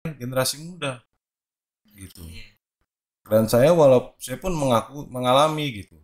generasi muda gitu. Iya. Dan saya saya pun mengalami gitu,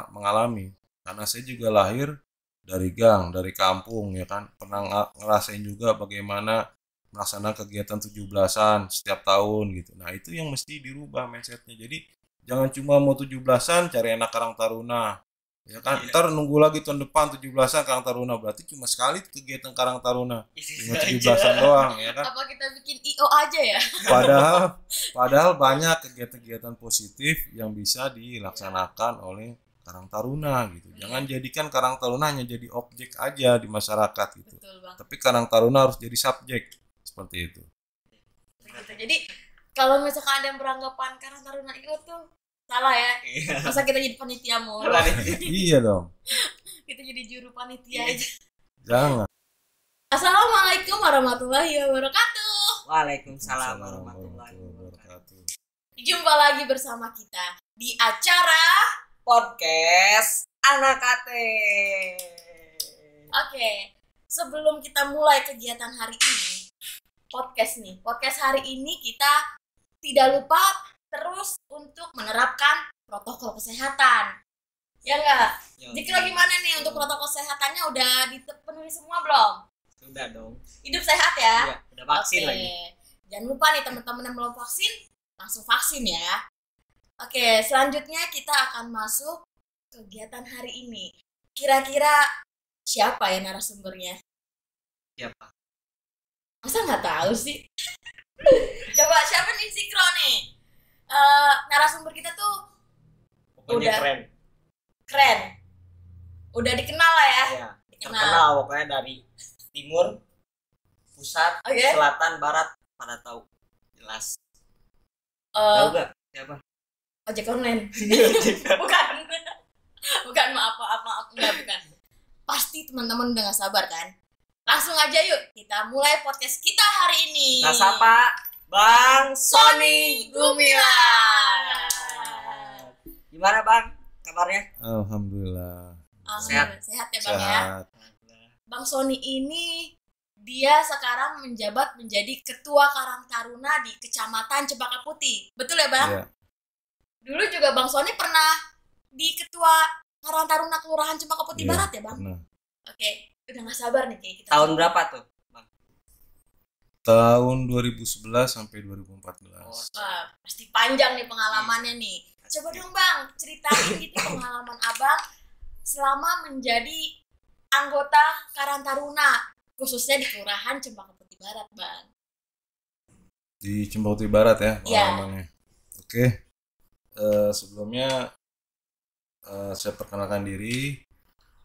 mengalami karena saya juga lahir dari gang, dari kampung ya kan. Pernah ngerasain juga bagaimana melaksanakan kegiatan 17-an setiap tahun gitu. Nah, itu yang mesti dirubah mindsetnya. Jadi jangan cuma mau 17-an cari anak Karang Taruna. Ya kan, Iya. ntar nunggu lagi tahun depan 17-an Karang Taruna, berarti cuma sekali kegiatan Karang Taruna. Cuma Isi aja. 17-an doang ya kan. Apa kita bikin IO aja ya? Padahal padahal banyak kegiatan-kegiatan positif yang bisa dilaksanakan oleh Karang Taruna gitu. Jangan jadikan Karang Taruna hanya jadi objek aja di masyarakat gitu. Betul bang. Tapi Karang Taruna harus jadi subjek seperti itu. Begitu. Jadi kalau misalkan ada yang beranggapan Karang Taruna IO tuh salah ya. Iya. Masa kita jadi panitia mulu? Iya dong. Kita jadi juru panitia aja. Jangan. Assalamualaikum warahmatullahi wabarakatuh. Waalaikumsalam warahmatullahi wabarakatuh. Jumpa lagi bersama kita di acara Podcast Anak Kate. Oke, sebelum kita mulai kegiatan hari ini, podcast hari ini kita tidak lupa terus untuk menerapkan protokol kesehatan. Ya enggak? Jadi gimana nih untuk protokol kesehatannya udah dipenuhi semua belum? Sudah dong. Hidup sehat ya? Iya, udah vaksin Oke. lagi. Jangan lupa nih teman-teman yang belum vaksin, langsung vaksin ya. Oke, selanjutnya kita akan masuk kegiatan hari ini. Kira-kira siapa ya narasumbernya? Siapa? Masa nggak tahu sih? Coba siapa nih Sikro nih? Narasumber kita tuh Pokoknya Udah. keren. udah dikenal lah ya. Iya. Dikenal. Terkenal pokoknya dari timur, pusat, Oke. selatan, barat pada tahu. Jelas. Eh, Tahu gak siapa? ojek online. Bukan. Bukan, maaf, enggak, bukan. Pasti teman-teman udah gak sabar kan? Langsung aja yuk, kita mulai podcast kita hari ini. Kita sapa Bang Sony Gumilar. Gimana Bang kabarnya? Alhamdulillah. Alhamdulillah, sehat ya Bang ya. Sehat. Bang Sony ini dia sekarang menjabat menjadi Ketua Karang Taruna di Kecamatan Cempaka Putih. Betul ya Bang? Iya. Dulu juga Bang Sony pernah di Ketua Karang Taruna Kelurahan Cempaka Putih Iya, Barat ya Bang? pernah. Oke, udah gak sabar nih kayak kita. Tahun berapa tuh? Tahun 2011 sampai 2014. Wah, pasti panjang nih pengalamannya nih. Coba dong Bang, ceritain gitu pengalaman Abang selama menjadi anggota Karang Taruna, khususnya di Kelurahan Cempaka Putih Barat, Bang. Di Cempaka Putih Barat ya Iya. pengalamannya. Oke. Sebelumnya saya perkenalkan diri.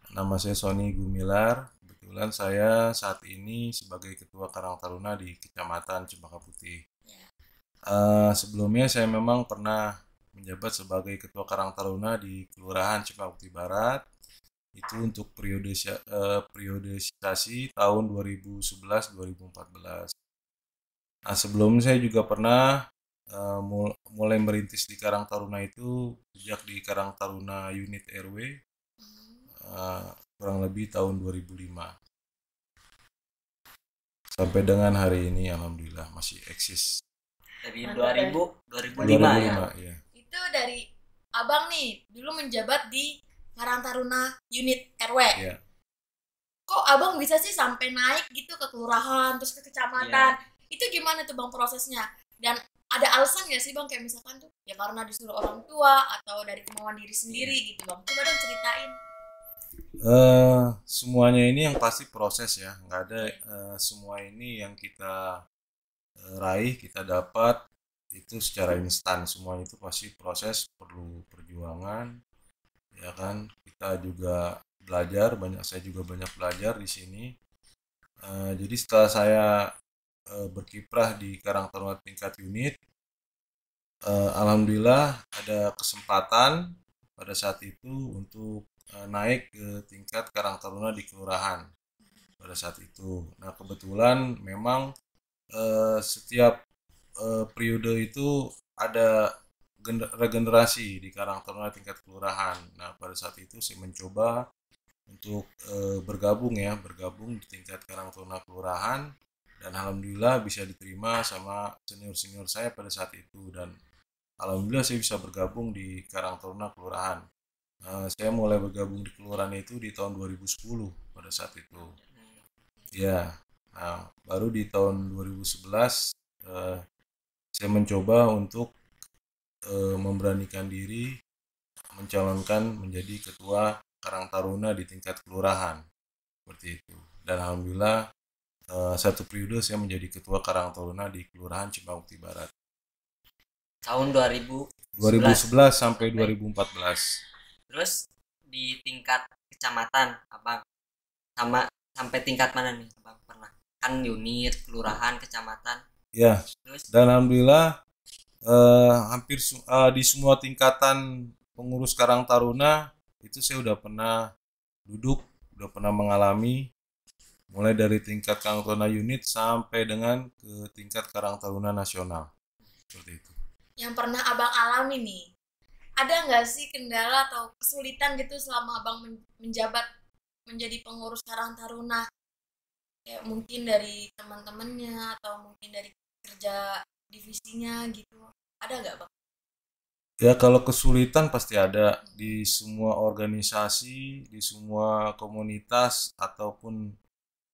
Nama saya Sony Gumilar. Kebetulan saya saat ini sebagai Ketua Karang Taruna di Kecamatan Cempaka Putih. Ya. Sebelumnya saya memang pernah menjabat sebagai Ketua Karang Taruna di Kelurahan Cempaka Putih Barat. Itu untuk periodisasi tahun 2011-2014. Nah, sebelum saya juga pernah mulai merintis di Karang Taruna itu sejak di Karang Taruna unit RW kurang lebih tahun 2005 sampai dengan hari ini alhamdulillah masih eksis. Dari Mantap, 2005 ya. 2005 ya. Itu dari Abang nih, dulu menjabat di Karang Taruna unit RW. Iya. Kok Abang bisa sih sampai naik gitu ke kelurahan terus ke kecamatan? Itu gimana tuh Bang prosesnya? Dan ada alasan gak sih Bang kayak misalkan tuh ya karena disuruh orang tua atau dari kemauan diri sendiri gitu Bang? Coba dong ceritain. Semuanya ini yang pasti proses ya, nggak ada semua ini yang kita raih, kita dapat itu secara instan. Semuanya itu pasti proses, perlu perjuangan, ya kan. Kita juga belajar, saya juga banyak belajar di sini. Jadi setelah saya berkiprah di Karang Taruna tingkat unit, alhamdulillah ada kesempatan pada saat itu untuk naik ke tingkat Karang Taruna di kelurahan pada saat itu. Nah, kebetulan memang setiap periode itu ada regenerasi di Karang Taruna tingkat kelurahan. Nah, pada saat itu saya mencoba untuk bergabung di tingkat Karang Taruna kelurahan. dan alhamdulillah bisa diterima sama senior-senior saya pada saat itu, dan alhamdulillah saya bisa bergabung di Karang Taruna Kelurahan. Saya mulai bergabung di kelurahan itu di tahun 2010 pada saat itu. Ya, nah baru di tahun 2011 saya mencoba untuk memberanikan diri mencalonkan menjadi ketua Karang Taruna di tingkat kelurahan seperti itu. Dan alhamdulillah satu periode saya menjadi ketua Karang Taruna di Kelurahan Cimpangukti Barat. Tahun 2011 sampai 2014. Terus di tingkat kecamatan abang sampai tingkat mana nih abang pernah? Kan unit, kelurahan, kecamatan. Ya. Terus Dan alhamdulillah hampir di semua tingkatan pengurus Karang Taruna itu saya udah pernah duduk, udah pernah mengalami, mulai dari tingkat Karang Taruna unit sampai dengan ke tingkat Karang Taruna nasional seperti itu. Yang pernah abang alami nih, ada nggak sih kendala atau kesulitan gitu selama abang menjabat menjadi pengurus Karang Taruna? Kayak mungkin dari teman-temannya atau mungkin dari kerja divisinya gitu, ada nggak bang? Ya kalau kesulitan pasti ada di semua organisasi, di semua komunitas ataupun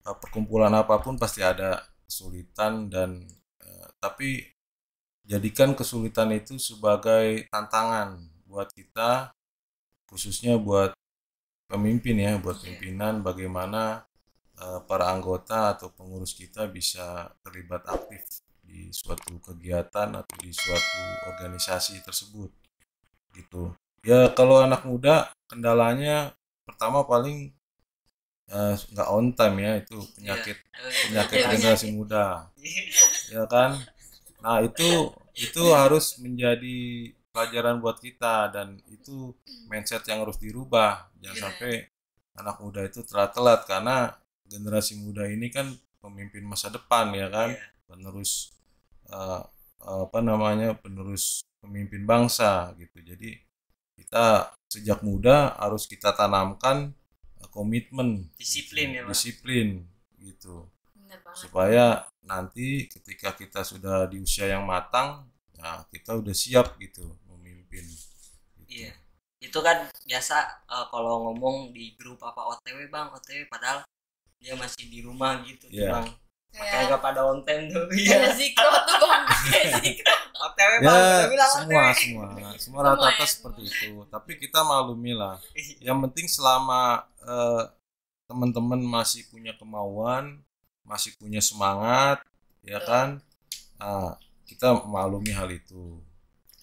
perkumpulan apapun pasti ada kesulitan, dan tapi jadikan kesulitan itu sebagai tantangan buat kita, khususnya buat pemimpin ya, buat pimpinan, bagaimana para anggota atau pengurus kita bisa terlibat aktif di suatu kegiatan atau di suatu organisasi tersebut gitu. Ya kalau anak muda kendalanya pertama paling nggak on time ya, itu penyakit generasi muda ya kan. Nah itu harus menjadi pelajaran buat kita, dan itu mindset yang harus dirubah. Jangan sampai anak muda itu telat, karena generasi muda ini kan pemimpin masa depan ya kan, penerus penerus pemimpin bangsa gitu. Jadi kita sejak muda harus kita tanamkan komitmen, disiplin gitu, supaya nanti ketika kita sudah di usia yang matang, nah kita udah siap gitu memimpin gitu. Iya, itu kan biasa kalau ngomong di grup apa OTW bang, OTW padahal dia masih di rumah gitu bang. Makanya gak pada on time tuh. Iya zikro tuh bang. OTW bang, ya semua rata-rata seperti itu. Tapi kita maklumi lah. Yang penting selama teman-teman masih punya kemauan, masih punya semangat, ya kan, kita maklumi hal itu.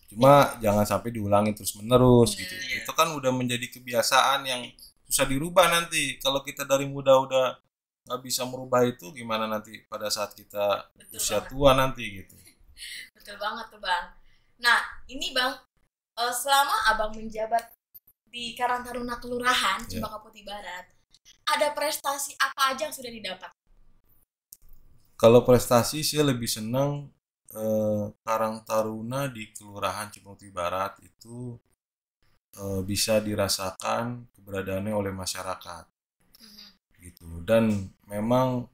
Cuma jangan sampai diulangi terus menerus gitu. Itu kan udah menjadi kebiasaan yang susah dirubah nanti. Kalau kita dari muda udah nggak bisa merubah itu, gimana nanti pada saat kita usia tua nanti gitu. Betul banget tuh bang. Nah ini bang, selama abang menjabat di Karang Taruna Kelurahan Cempaka Putih Barat, ada prestasi apa aja yang sudah didapat? Kalau prestasi saya lebih senang Karang Taruna di Kelurahan Cempaka Putih Barat itu bisa dirasakan keberadaannya oleh masyarakat gitu. Dan memang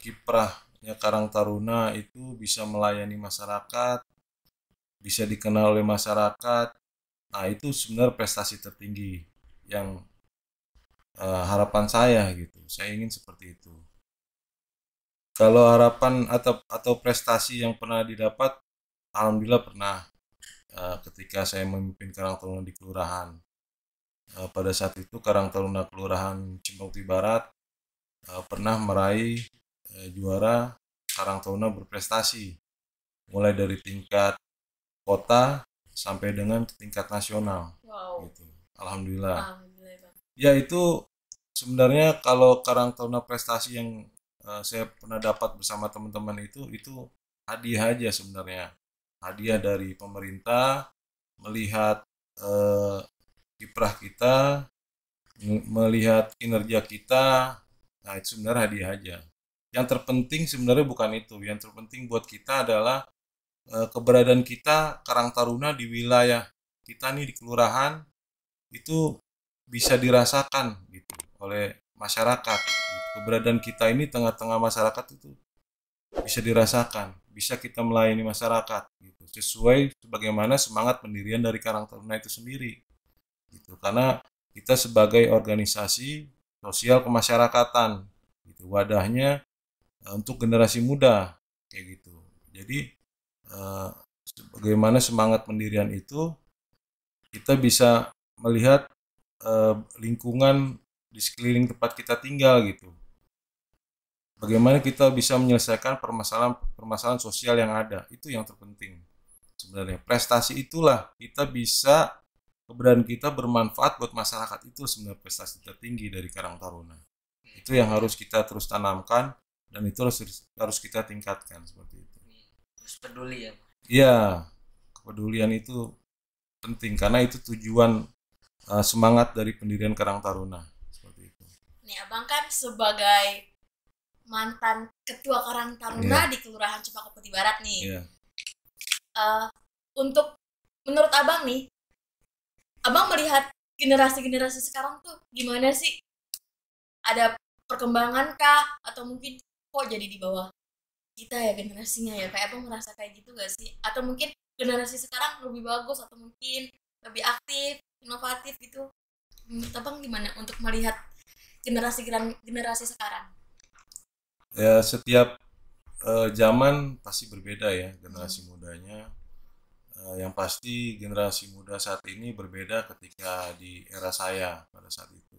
kiprahnya Karang Taruna itu bisa melayani masyarakat, bisa dikenal oleh masyarakat. Nah itu sebenarnya prestasi tertinggi yang harapan saya gitu. Saya ingin seperti itu. Kalau harapan atau prestasi yang pernah didapat, alhamdulillah pernah ketika saya memimpin Karang Taruna di kelurahan. Pada saat itu Karang Taruna Kelurahan Cempaka Putih Barat pernah meraih juara Karang Taruna berprestasi, mulai dari tingkat kota sampai dengan tingkat nasional. Gitu. Alhamdulillah. Ya itu sebenarnya kalau Karang Taruna prestasi yang saya pernah dapat bersama teman-teman itu hadiah aja sebenarnya, hadiah dari pemerintah melihat kiprah kita, melihat kinerja kita. Nah itu sebenarnya hadiah aja. Yang terpenting sebenarnya bukan itu. Yang terpenting buat kita adalah keberadaan kita Karang Taruna di wilayah kita nih di kelurahan itu bisa dirasakan gitu oleh masyarakat. Keberadaan kita ini tengah-tengah masyarakat itu bisa dirasakan, bisa kita melayani masyarakat gitu, sesuai sebagaimana semangat pendirian dari Karang Taruna itu sendiri gitu. Karena kita sebagai organisasi sosial kemasyarakatan gitu, wadahnya untuk generasi muda kayak gitu. Jadi bagaimana semangat pendirian itu kita bisa melihat lingkungan di sekeliling tempat kita tinggal gitu. Bagaimana kita bisa menyelesaikan permasalahan sosial yang ada, itu yang terpenting sebenarnya. Prestasi itulah kita bisa, keberadaan kita bermanfaat buat masyarakat, itu sebenarnya prestasi tertinggi dari Karang Taruna. Itu yang harus kita terus tanamkan dan itu harus kita tingkatkan seperti itu. Terus peduli ya. Iya, kepedulian itu penting karena itu tujuan semangat dari pendirian Karang Taruna seperti itu. Nih abang kan sebagai mantan ketua Karang Taruna di Kelurahan Cempaka Putih Barat nih. Untuk menurut abang nih, abang melihat generasi sekarang tuh gimana sih? Ada perkembangan kah? Atau mungkin kok jadi di bawah kita ya generasinya ya? Kayak abang merasa kayak gitu gak sih? Atau mungkin generasi sekarang lebih bagus atau mungkin lebih aktif, inovatif gitu? Menurut abang gimana untuk melihat generasi sekarang? Ya setiap zaman pasti berbeda ya generasi mudanya. Yang pasti generasi muda saat ini berbeda ketika di era saya pada saat itu.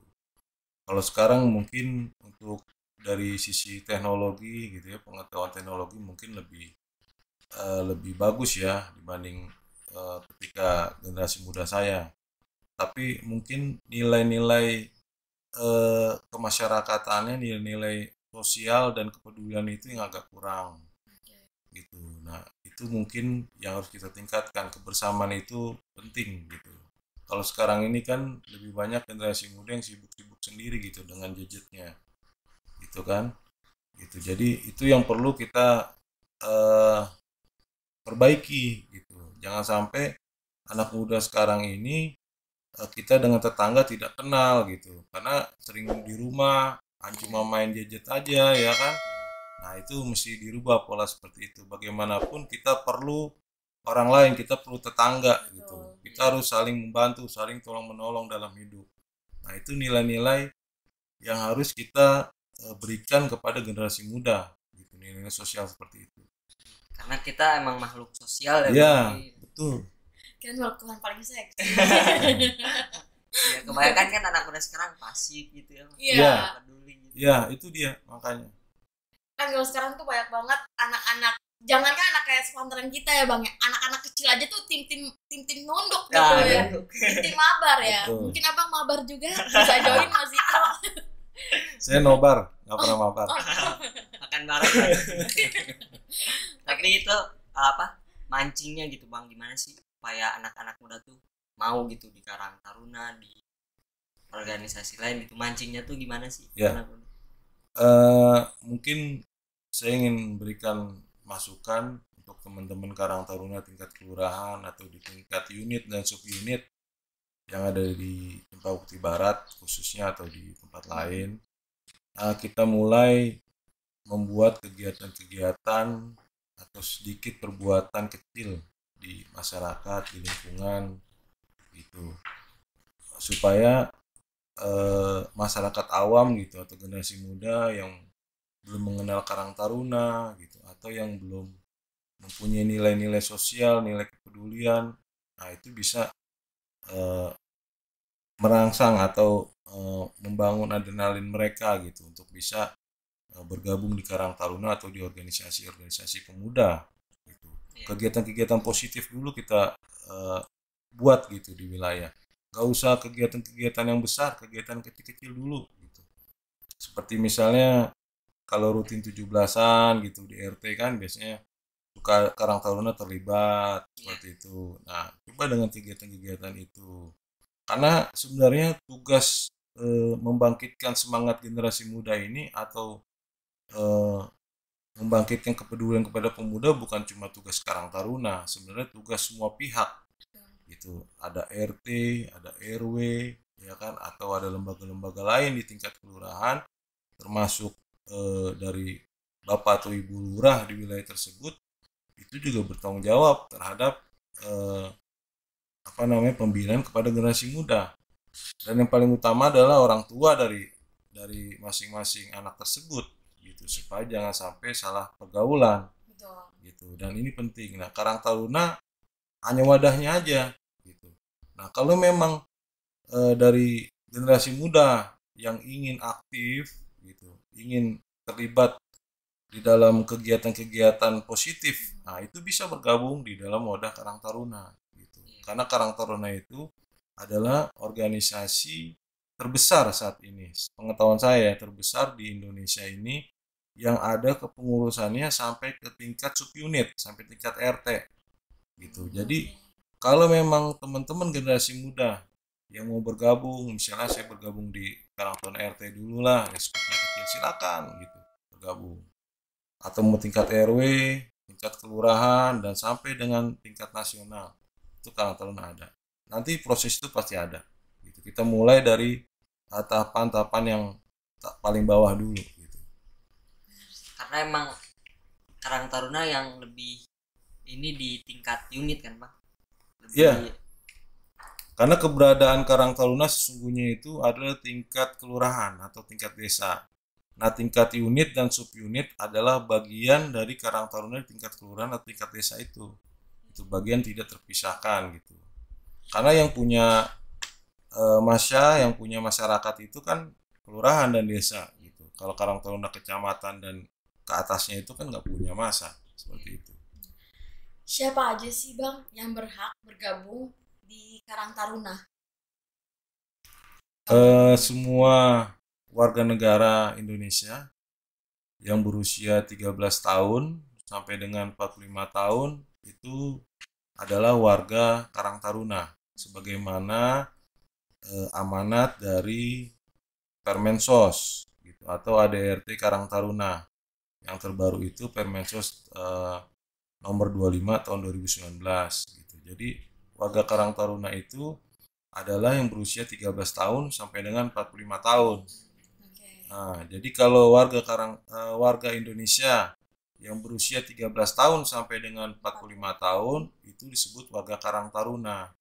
Kalau sekarang mungkin untuk dari sisi teknologi gitu ya, pengetahuan teknologi mungkin lebih bagus ya dibanding ketika generasi muda saya. Tapi mungkin nilai-nilai kemasyarakatannya, nilai-nilai sosial dan kepedulian itu yang agak kurang gitu. Nah itu mungkin yang harus kita tingkatkan, kebersamaan itu penting gitu. Kalau sekarang ini kan lebih banyak generasi muda yang sibuk-sibuk sendiri gitu dengan gadgetnya gitu kan gitu. Jadi itu yang perlu kita perbaiki gitu. Jangan sampai anak muda sekarang ini kita dengan tetangga tidak kenal gitu karena sering di rumah cuma main gadget aja ya kan. Nah itu mesti dirubah pola seperti itu. Bagaimanapun kita perlu orang lain, kita perlu tetangga gitu. Kita harus saling membantu, saling tolong menolong dalam hidup. Nah itu nilai-nilai yang harus kita berikan kepada generasi muda gitu, nilai-nilai sosial seperti itu. Karena kita emang makhluk sosial ya. Iya, betul. Kan makhluk Tuhan paling seksi. Ya kebanyakan kan anak muda sekarang pasif gitu ya. Iya. Peduli gitu. Iya, itu dia makanya. Kan kalau sekarang tuh banyak banget anak-anak, jangankan anak kayak sepantaran kita ya bang ya, anak-anak kecil aja tuh tim nunduk gitu ya, tim mabar ya. Betul. Mungkin abang mabar juga bisa join Mas Iko. Saya nobar, nggak pernah mabar. Makan bareng. Tapi itu apa mancingnya gitu bang, gimana sih supaya anak-anak muda tuh mau gitu di Karang Taruna, di organisasi lain gitu, mancingnya tuh gimana sih? Ya. Mungkin saya ingin berikan masukan untuk teman-teman Karang Taruna tingkat kelurahan atau di tingkat unit dan subunit yang ada di Cempaka Putih Barat khususnya atau di tempat lain. Kita mulai membuat kegiatan-kegiatan atau sedikit perbuatan kecil di masyarakat, di lingkungan gitu, supaya masyarakat awam gitu atau generasi muda yang belum mengenal Karang Taruna gitu atau yang belum mempunyai nilai-nilai sosial, nilai kepedulian, nah itu bisa merangsang atau membangun adrenalin mereka gitu untuk bisa bergabung di Karang Taruna atau di organisasi-organisasi pemuda gitu. Kegiatan-kegiatan positif dulu kita buat gitu di wilayah. Gak usah kegiatan-kegiatan yang besar, kegiatan kecil-kecil dulu gitu. Seperti misalnya kalau rutin 17-an gitu di RT kan biasanya suka Karang Taruna terlibat seperti itu. Nah, coba dengan kegiatan-kegiatan itu. Karena sebenarnya tugas membangkitkan semangat generasi muda ini atau membangkitkan kepedulian kepada pemuda bukan cuma tugas Karang Taruna, sebenarnya tugas semua pihak gitu. Ada RT, ada RW ya kan, atau ada lembaga-lembaga lain di tingkat kelurahan termasuk dari bapak atau ibu lurah di wilayah tersebut itu juga bertanggung jawab terhadap pembinaan kepada generasi muda. Dan yang paling utama adalah orang tua dari masing-masing anak tersebut gitu, supaya jangan sampai salah pergaulan. Betul. Gitu. Dan ini penting. Nah, Karang Taruna hanya wadahnya aja gitu. Nah, kalau memang dari generasi muda yang ingin aktif gitu, ingin terlibat di dalam kegiatan-kegiatan positif, nah itu bisa bergabung di dalam wadah Karang Taruna gitu. Karena Karang Taruna itu adalah organisasi terbesar saat ini, pengetahuan saya terbesar di Indonesia ini, yang ada kepengurusannya sampai ke tingkat subunit, sampai tingkat RT gitu. Jadi kalau memang teman-teman generasi muda yang mau bergabung, misalnya saya bergabung di Karang Taruna RT dulu lah, skupnya kecil, silakan gitu bergabung. Atau mau tingkat RW, tingkat kelurahan, dan sampai dengan tingkat nasional, itu Karang Taruna ada. Nanti proses itu pasti ada gitu. Kita mulai dari tahapan-tahapan yang paling bawah dulu gitu. Karena emang Karang Taruna yang lebih ini di tingkat unit kan Bang? Iya. Karena keberadaan Karang Taruna sesungguhnya itu adalah tingkat kelurahan atau tingkat desa. Nah, tingkat unit dan subunit adalah bagian dari Karang Taruna di tingkat kelurahan atau tingkat desa itu. Itu bagian tidak terpisahkan gitu. Karena yang punya yang punya masyarakat itu kan kelurahan dan desa gitu. Kalau Karang Taruna kecamatan dan ke atasnya itu kan nggak punya masa seperti itu. Siapa aja sih Bang yang berhak bergabung di Karang Taruna? Semua warga negara Indonesia yang berusia 13 tahun sampai dengan 45 tahun itu adalah warga Karang Taruna sebagaimana amanat dari Permensos gitu, atau ADRT Karang Taruna yang terbaru itu Permensos nomor 25 tahun 2019 gitu. Jadi warga Karang Taruna itu adalah yang berusia 13 tahun sampai dengan 45 tahun. Nah, jadi kalau warga Indonesia yang berusia 13 tahun sampai dengan 45 tahun itu disebut warga Karang Taruna.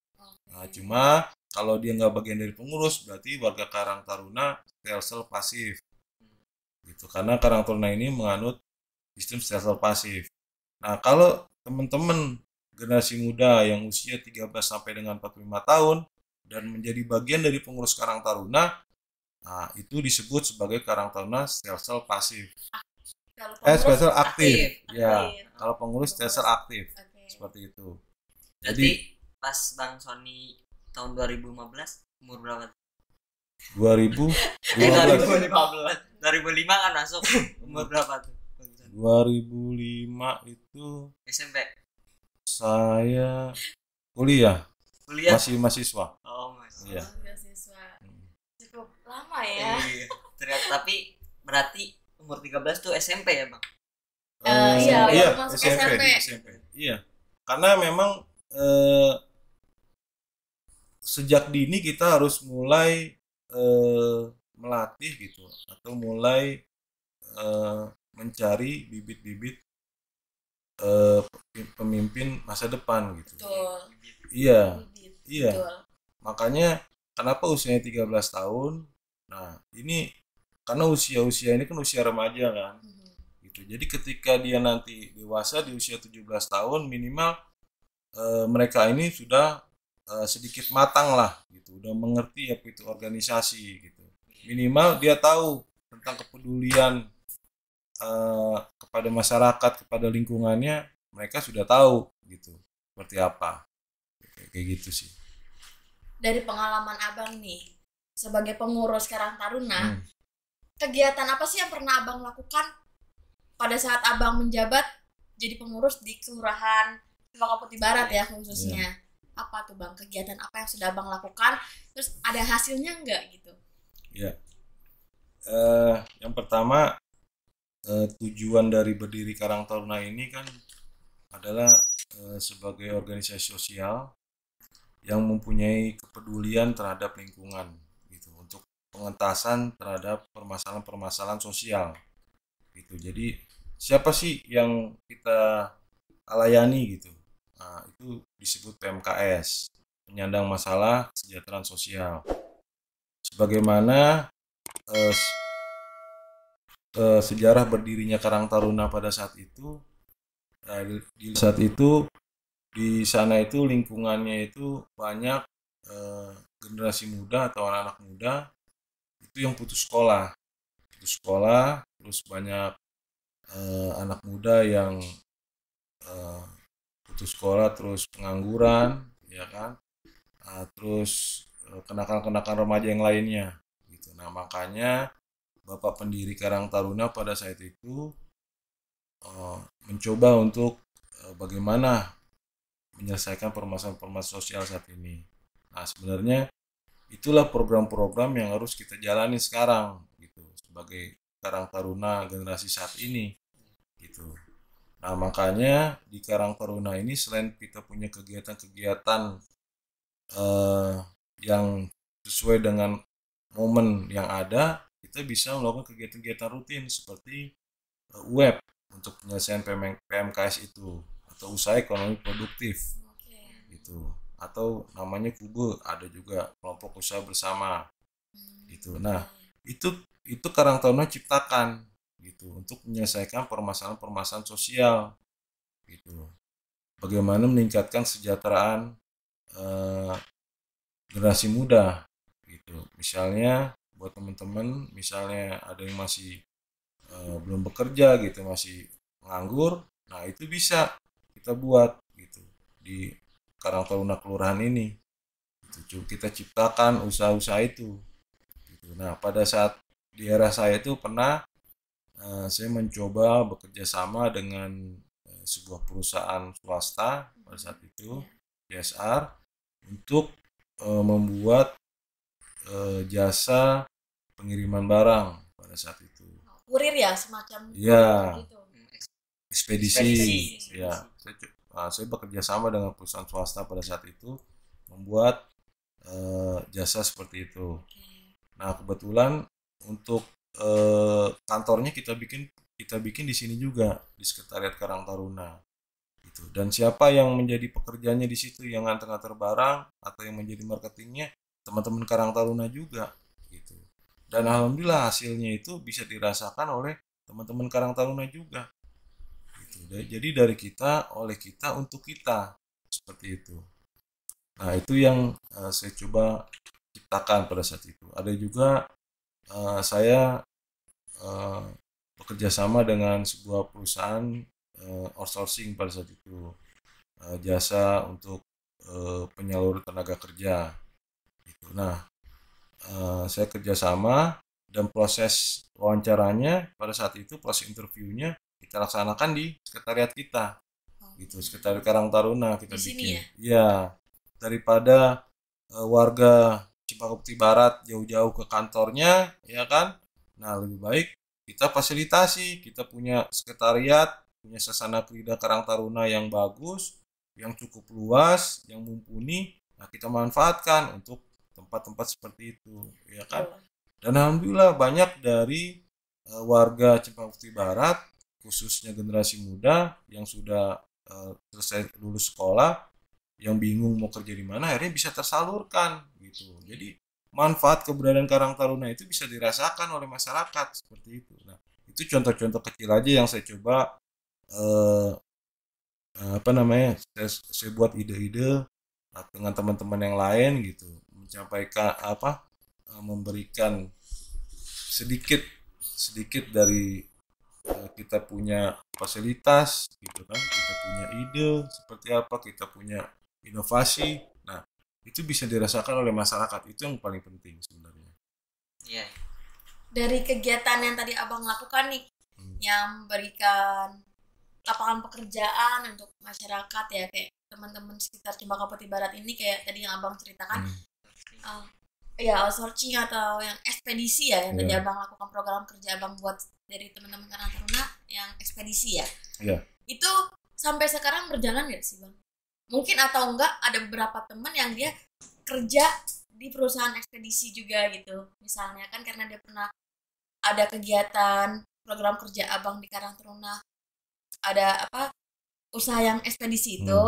Nah, cuma kalau dia nggak bagian dari pengurus berarti warga Karang Taruna stelsel pasif. Gitu. Karena Karang Taruna ini menganut sistem stelsel pasif. Nah, kalau teman-teman generasi muda yang usia 13 sampai dengan 45 tahun dan menjadi bagian dari pengurus Karang Taruna, nah, itu disebut sebagai Karang Taruna stelsel pasif. Stelsel aktif. Ya, kalau pengurus stelsel aktif. Seperti itu. Jadi pas Bang Sony tahun 2015 umur berapa? 2015. 2005 kan masuk. Umur berapa tuh? 2005 itu SMP. Saya kuliah. Masih mahasiswa. Oh, mahasiswa. Iya. Cukup lama ya. Ternyata tapi berarti umur 13 tuh SMP ya, Bang? Iya, masuk SMP. Iya. Karena memang sejak dini kita harus mulai melatih gitu atau mulai mencari bibit-bibit pemimpin masa depan gitu. Betul. Iya. Betul. Makanya kenapa usianya 13 tahun? Nah, ini karena usia ini kan usia remaja kan. Gitu. Jadi ketika dia nanti dewasa di usia 17 tahun minimal mereka ini sudah sedikit matang lah gitu, udah mengerti apa itu organisasi gitu. Minimal dia tahu tentang kepedulian kepada masyarakat, kepada lingkungannya, mereka sudah tahu gitu seperti apa, kayak gitu sih. Dari pengalaman Abang nih sebagai pengurus Karang Taruna, kegiatan apa sih yang pernah Abang lakukan pada saat Abang menjabat jadi pengurus di Kelurahan Cempaka Putih Barat ya khususnya? Apa tuh Bang, kegiatan apa yang sudah Abang lakukan, terus ada hasilnya enggak gitu? Ya, yang pertama tujuan dari berdiri Karang Taruna ini kan adalah sebagai organisasi sosial yang mempunyai kepedulian terhadap lingkungan gitu, untuk pengentasan terhadap permasalahan-permasalahan sosial gitu. Jadi siapa sih yang kita layani gitu. Nah, itu disebut PMKS, penyandang masalah kesejahteraan sosial. Sebagaimana eh, sejarah berdirinya Karang Taruna pada saat itu, di saat itu di sana itu lingkungannya itu banyak generasi muda atau anak-anak muda itu yang putus sekolah, terus banyak anak muda yang eh, putus sekolah terus pengangguran, ya kan. Terus kenakalan-kenakalan remaja yang lainnya gitu. Nah, makanya Bapak pendiri Karang Taruna pada saat itu mencoba untuk bagaimana menyelesaikan permasalahan-permasalahan sosial saat ini. Nah, sebenarnya itulah program-program yang harus kita jalani sekarang gitu sebagai Karang Taruna generasi saat ini gitu. Nah, makanya di Karang Taruna ini selain kita punya kegiatan-kegiatan yang sesuai dengan momen yang ada, kita bisa melakukan kegiatan-kegiatan rutin seperti web untuk penyelesaian PMKS itu atau usaha ekonomi produktif gitu, atau namanya Kube, ada juga kelompok usaha bersama gitu. Nah, itu Karang Taruna ciptakan gitu untuk menyelesaikan permasalahan-permasalahan sosial gitu. Bagaimana meningkatkan kesejahteraan generasi muda gitu. Misalnya buat teman-teman, misalnya ada yang masih belum bekerja gitu, masih nganggur, nah itu bisa kita buat gitu di Karang Taruna kelurahan ini. Gitu. Kita ciptakan usaha-usaha itu. Gitu. Nah, pada saat di era saya itu pernah saya mencoba bekerja sama dengan sebuah perusahaan swasta pada saat itu, CSR, untuk membuat jasa pengiriman barang pada saat itu. Kurir ya, semacam ya gitu. Ekspedisi. Ya, saya bekerja sama dengan perusahaan swasta pada saat itu membuat jasa seperti itu. Nah, kebetulan untuk kantornya kita bikin di sini juga di Sekretariat Karang Taruna. Gitu. Dan siapa yang menjadi pekerjanya di situ, yang nganter-nganter barang atau yang menjadi marketingnya, teman-teman Karang Taruna juga gitu. Dan alhamdulillah hasilnya itu bisa dirasakan oleh teman-teman Karang Taruna juga gitu. Jadi dari kita, oleh kita, untuk kita, seperti itu. Nah, itu yang saya coba ciptakan pada saat itu. Ada juga saya bekerja sama dengan sebuah perusahaan outsourcing pada saat itu, jasa untuk penyalur tenaga kerja gitu. Nah, saya kerjasama dan proses wawancaranya pada saat itu, proses interviewnya kita laksanakan di sekretariat kita gitu, sekretariat Karang Taruna kita di bikin ya? Daripada warga Cipakupti Barat jauh-jauh ke kantornya, ya kan. Nah, lebih baik kita fasilitasi, kita punya sekretariat, punya sasana kerja Karang Taruna yang bagus, yang cukup luas, yang mumpuni. Nah, kita manfaatkan untuk tempat-tempat seperti itu, ya kan. Dan alhamdulillah banyak dari warga Cipakupti Barat, khususnya generasi muda yang sudah selesai lulus sekolah, yang bingung mau kerja di mana, akhirnya bisa tersalurkan gitu. Jadi manfaat keberadaan Karang Taruna itu bisa dirasakan oleh masyarakat seperti itu. Nah, itu contoh-contoh kecil aja yang saya coba saya buat ide-ide dengan teman-teman yang lain gitu, menyampaikan memberikan sedikit dari kita punya fasilitas gitu kan, kita punya ide seperti apa, kita punya inovasi. Nah, itu bisa dirasakan oleh masyarakat, itu yang paling penting sebenarnya. Iya. Dari kegiatan yang tadi abang lakukan nih, yang memberikan lapangan pekerjaan untuk masyarakat ya, kayak teman-teman sekitar Cempaka Putih Barat ini, kayak tadi yang abang ceritakan, ya outsourcing atau yang ekspedisi ya, yang tadi abang lakukan, program kerja abang buat dari teman-teman Karang Taruna yang ekspedisi ya. Itu sampai sekarang berjalan nggak sih bang? Mungkin atau enggak ada beberapa teman yang dia kerja di perusahaan ekspedisi juga gitu, misalnya kan karena dia pernah ada kegiatan program kerja abang di Karang Taruna ada apa usaha yang ekspedisi itu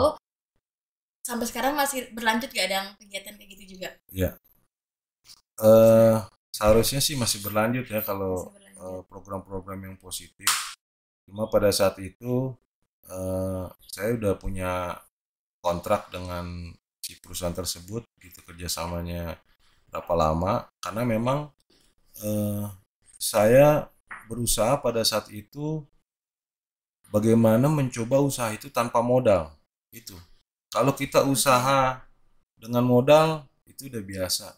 sampai sekarang masih berlanjut gak ada kegiatan kayak gitu juga? Ya, seharusnya sih masih berlanjut ya kalau program-program yang positif. Cuma pada saat itu saya udah punya kontrak dengan si perusahaan tersebut gitu, kerjasamanya berapa lama, karena memang saya berusaha pada saat itu bagaimana mencoba usaha itu tanpa modal. Itu kalau kita usaha dengan modal itu udah biasa,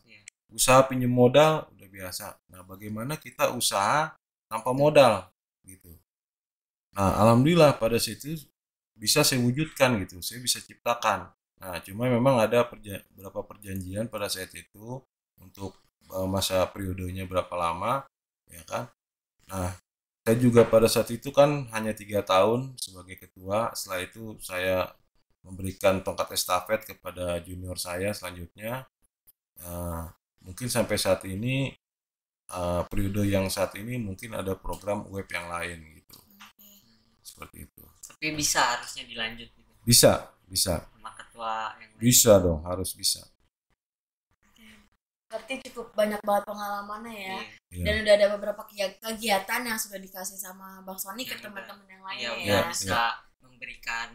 usaha pinjam modal udah biasa. Nah, bagaimana kita usaha tanpa modal gitu. Nah, alhamdulillah pada situ bisa saya wujudkan gitu, saya bisa ciptakan. Nah, cuma memang ada beberapa perjanjian pada saat itu untuk masa periodenya berapa lama, ya kan. Nah, saya juga pada saat itu kan hanya 3 tahun sebagai ketua. Setelah itu saya memberikan tongkat estafet kepada junior saya selanjutnya. Mungkin sampai saat ini periode yang saat ini mungkin ada program web yang lain gitu. Seperti itu. Tapi bisa harusnya dilanjut gitu. Bisa. Sama ketua yang lain. Bisa dong, harus bisa. Berarti cukup banyak banget pengalamannya ya. Iya. Dan udah ada beberapa kegiatan yang sudah dikasih sama Bang Sony ke teman-teman yang lainnya ya. Bisa memberikan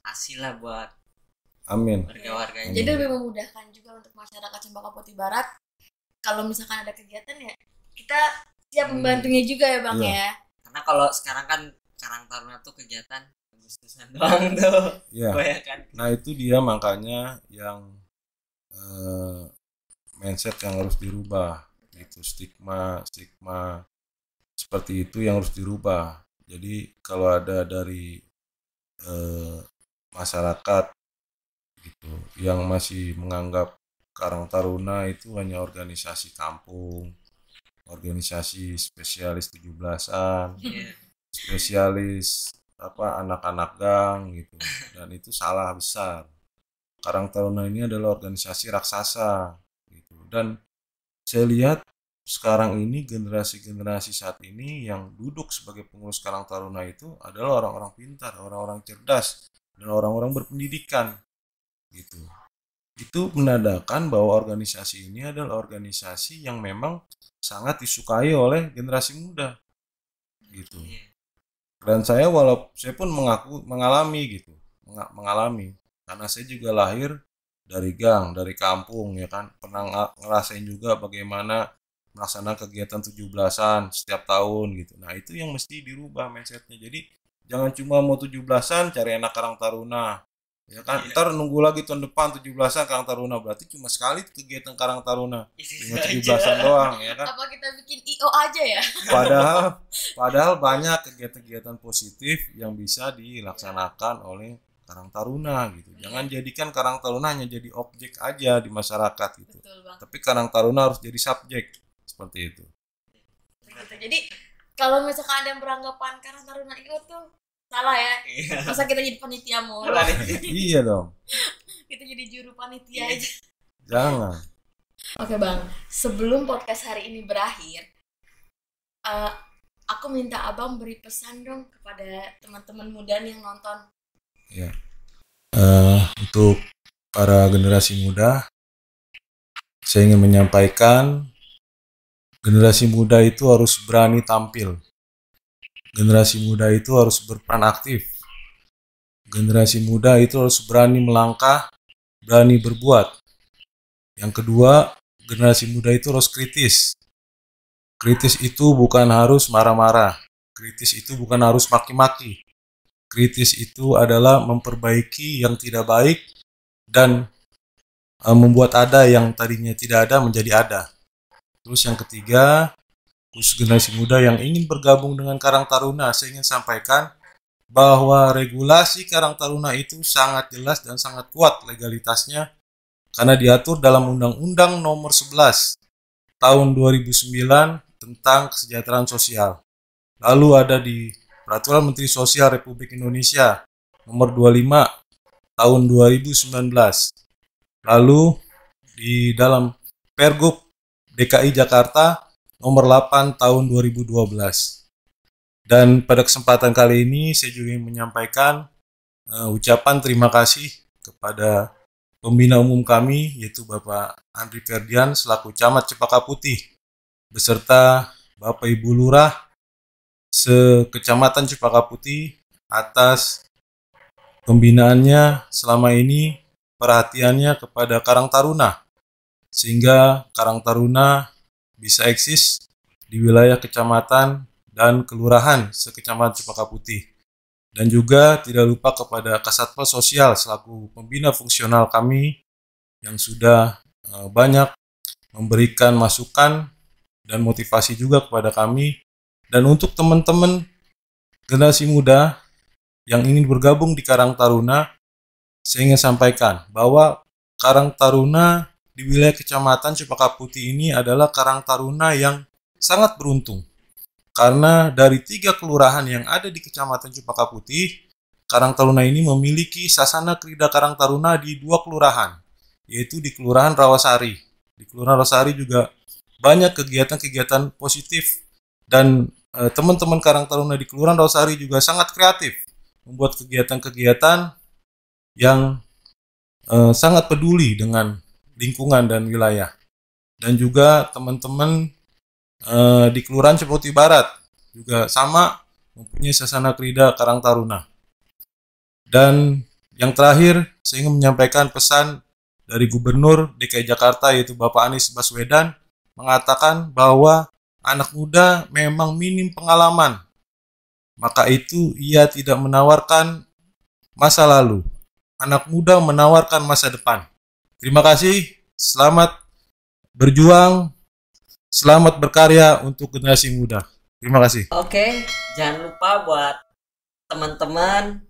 hasil lah buat Amin. warga-warganya. Jadi lebih memudahkan juga untuk masyarakat Cempaka Putih Barat. Kalau misalkan ada kegiatan ya kita siap membantunya juga ya Bang ya. Karena kalau sekarang kan Karang Taruna tuh kegiatan Agustusan doang tuh. Iya. Kan? Nah, itu dia makanya yang mindset yang harus dirubah. Itu stigma seperti itu yang harus dirubah. Jadi kalau ada dari masyarakat gitu yang masih menganggap Karang Taruna itu hanya organisasi kampung, organisasi spesialis 17-an, spesialis anak-anak gang gitu, dan itu salah besar. Karang Taruna ini adalah organisasi raksasa gitu, dan saya lihat sekarang ini generasi saat ini yang duduk sebagai pengurus Karang Taruna itu adalah orang-orang pintar, orang-orang cerdas, dan orang-orang berpendidikan gitu. Itu menandakan bahwa organisasi ini adalah organisasi yang memang sangat disukai oleh generasi muda gitu. Dan saya pun mengalami karena saya juga lahir dari gang, dari kampung ya kan, pernah ngerasain juga bagaimana melaksanakan kegiatan 17-an setiap tahun gitu. Nah, itu yang mesti dirubah mindsetnya. Jadi jangan cuma mau 17-an cari anak Karang Taruna. Ya kan, ntar nunggu lagi tahun depan 17-an Karang Taruna, berarti cuma sekali kegiatan Karang Taruna, cuma 17-an doang ya kan. Apa kita bikin IO aja ya? Padahal banyak kegiatan-kegiatan positif yang bisa dilaksanakan oleh Karang Taruna gitu. Jangan jadikan Karang Taruna hanya jadi objek aja di masyarakat gitu. Betul, Bang. Tapi Karang Taruna harus jadi subjek seperti itu. Jadi kalau misalkan ada yang beranggapan Karang Taruna IO tuh salah ya. Masa kita jadi panitia mulu. Iya dong. Kita jadi juru panitia aja. Jangan. Oke Bang, sebelum podcast hari ini berakhir, aku minta Abang beri pesan dong kepada teman-teman muda yang nonton. Ya. Untuk para generasi muda, saya ingin menyampaikan generasi muda itu harus berani tampil. Generasi muda itu harus berperan aktif. Generasi muda itu harus berani melangkah, berani berbuat. Yang kedua, generasi muda itu harus kritis. Kritis itu bukan harus marah-marah. Kritis itu bukan harus maki-maki. Kritis itu adalah memperbaiki yang tidak baik dan membuat ada yang tadinya tidak ada menjadi ada. Terus yang ketiga, khusus generasi muda yang ingin bergabung dengan Karang Taruna, saya ingin sampaikan bahwa regulasi Karang Taruna itu sangat jelas dan sangat kuat legalitasnya karena diatur dalam Undang-Undang Nomor 11 Tahun 2009 tentang kesejahteraan sosial. Lalu ada di Peraturan Menteri Sosial Republik Indonesia Nomor 25 Tahun 2019. Lalu di dalam Pergub DKI Jakarta Nomor 8 Tahun 2012. Dan pada kesempatan kali ini saya juga ingin menyampaikan ucapan terima kasih kepada pembina umum kami, yaitu Bapak Andri Ferdian selaku Camat Cempaka Putih beserta Bapak Ibu Lurah se-Kecamatan Cempaka Putih atas pembinaannya selama ini, perhatiannya kepada Karang Taruna, sehingga Karang Taruna bisa eksis di wilayah kecamatan dan kelurahan se-Kecamatan Cempaka Putih. Dan juga tidak lupa kepada Kasatpol Sosial selaku pembina fungsional kami yang sudah banyak memberikan masukan dan motivasi juga kepada kami. Dan untuk teman-teman generasi muda yang ingin bergabung di Karang Taruna, saya ingin sampaikan bahwa Karang Taruna di wilayah Kecamatan Cempaka Putih ini adalah Karang Taruna yang sangat beruntung. Karena dari 3 kelurahan yang ada di Kecamatan Cempaka Putih, Karang Taruna ini memiliki sasana krida Karang Taruna di 2 kelurahan, yaitu di Kelurahan Rawasari. Di Kelurahan Rawasari juga banyak kegiatan-kegiatan positif dan teman-teman Karang Taruna di Kelurahan Rawasari juga sangat kreatif membuat kegiatan-kegiatan yang sangat peduli dengan lingkungan dan wilayah. Dan juga teman-teman di Kelurahan Cempaka Putih Barat juga sama mempunyai sasana krida Karang Taruna. Dan yang terakhir, saya ingin menyampaikan pesan dari Gubernur DKI Jakarta yaitu Bapak Anies Baswedan mengatakan bahwa anak muda memang minim pengalaman. Maka itu ia tidak menawarkan masa lalu. Anak muda menawarkan masa depan. Terima kasih, selamat berjuang, selamat berkarya untuk generasi muda. Terima kasih. Oke, jangan lupa buat teman-teman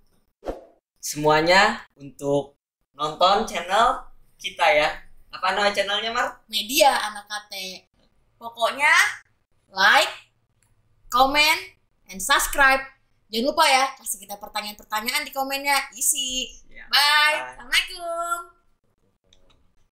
semuanya untuk nonton channel kita ya. Apa nama channelnya, Mar? Media Anak Kate. Pokoknya like, comment, and subscribe. Jangan lupa ya, kasih kita pertanyaan-pertanyaan di komennya. Isi. Ya, Bye. Assalamualaikum.